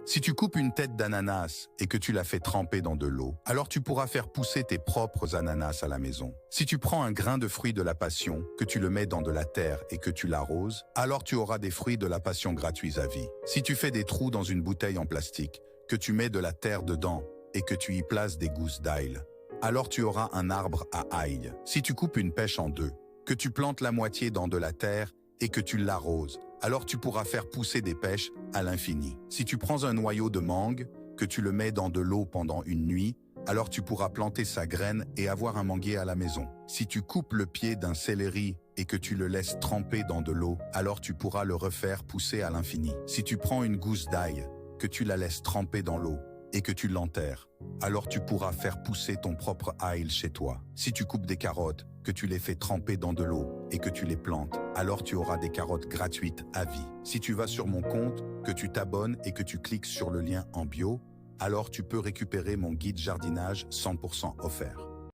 Si tu coupes une tête d'ananas et que tu la fais tremper dans de l'eau, alors tu pourras faire pousser tes propres ananas à la maison. Si tu prends un grain de fruit de la passion, que tu le mets dans de la terre et que tu l'arroses, alors tu auras des fruits de la passion gratuits à vie. Si tu fais des trous dans une bouteille en plastique, que tu mets de la terre dedans et que tu y places des gousses d'ail, alors tu auras un arbre à ail. Si tu coupes une pêche en deux, que tu plantes la moitié dans de la terre et que tu l'arroses, alors tu pourras faire pousser des pêches à l'infini. Si tu prends un noyau de mangue, que tu le mets dans de l'eau pendant une nuit, alors tu pourras planter sa graine et avoir un manguier à la maison. Si tu coupes le pied d'un céleri et que tu le laisses tremper dans de l'eau, alors tu pourras le refaire pousser à l'infini. Si tu prends une gousse d'ail, que tu la laisses tremper dans l'eau et que tu l'enterres, alors tu pourras faire pousser ton propre ail chez toi. Si tu coupes des carottes, que tu les fais tremper dans de l'eau et que tu les plantes, alors tu auras des carottes gratuites à vie. Si tu vas sur mon compte, que tu t'abonnes et que tu cliques sur le lien en bio, alors tu peux récupérer mon guide jardinage 100% offert.